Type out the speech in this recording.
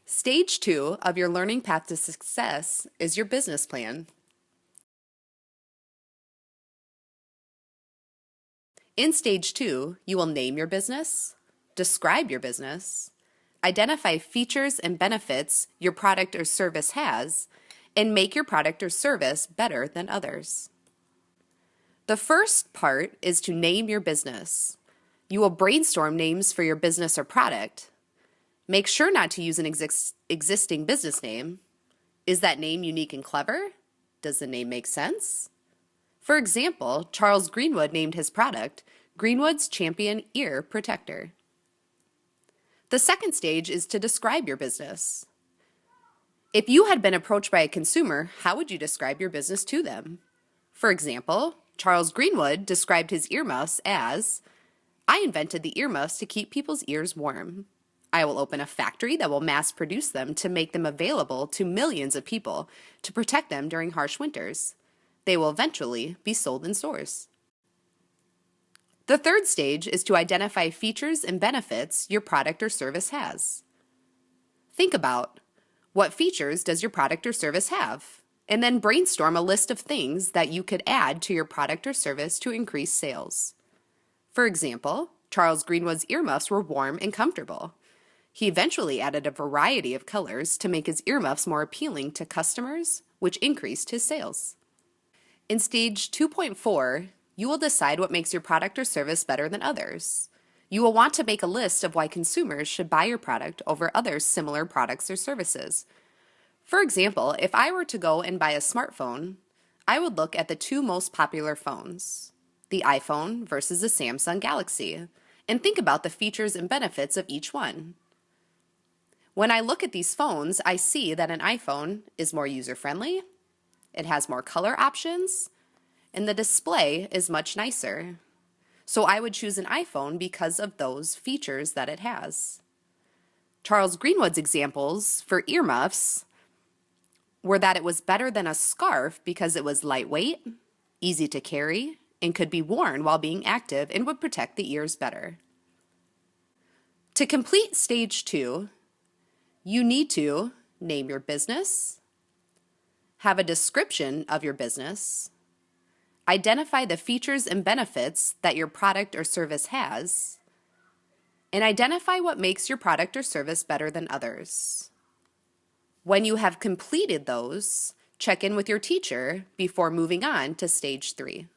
Stage 2 of your learning path to success is your business plan. In Stage 2, you will name your business, describe your business, identify features and benefits your product or service has, and make your product or service better than others. The first part is to name your business. You will brainstorm names for your business or product. Make sure not to use an existing business name. Is that name unique and clever? Does the name make sense? For example, Charles Greenwood named his product Greenwood's Champion Ear Protector. The second stage is to describe your business. If you had been approached by a consumer, how would you describe your business to them? For example, Charles Greenwood described his earmuffs as, "I invented the earmuffs to keep people's ears warm. I will open a factory that will mass produce them to make them available to millions of people to protect them during harsh winters. They will eventually be sold in stores." The third stage is to identify features and benefits your product or service has. Think about, what features does your product or service have? And then brainstorm a list of things that you could add to your product or service to increase sales. For example, Charles Greenwood's earmuffs were warm and comfortable. He eventually added a variety of colors to make his earmuffs more appealing to customers, which increased his sales. In Stage 2.4, you will decide what makes your product or service better than others. You will want to make a list of why consumers should buy your product over other similar products or services. For example, if I were to go and buy a smartphone, I would look at the two most popular phones, the iPhone versus the Samsung Galaxy, and think about the features and benefits of each one. When I look at these phones, I see that an iPhone is more user-friendly, it has more color options, and the display is much nicer. So I would choose an iPhone because of those features that it has. Charles Greenwood's examples for earmuffs were that it was better than a scarf because it was lightweight, easy to carry, and could be worn while being active and would protect the ears better. To complete Stage 2, you need to name your business, have a description of your business, identify the features and benefits that your product or service has, and identify what makes your product or service better than others. When you have completed those, check in with your teacher before moving on to Stage 3.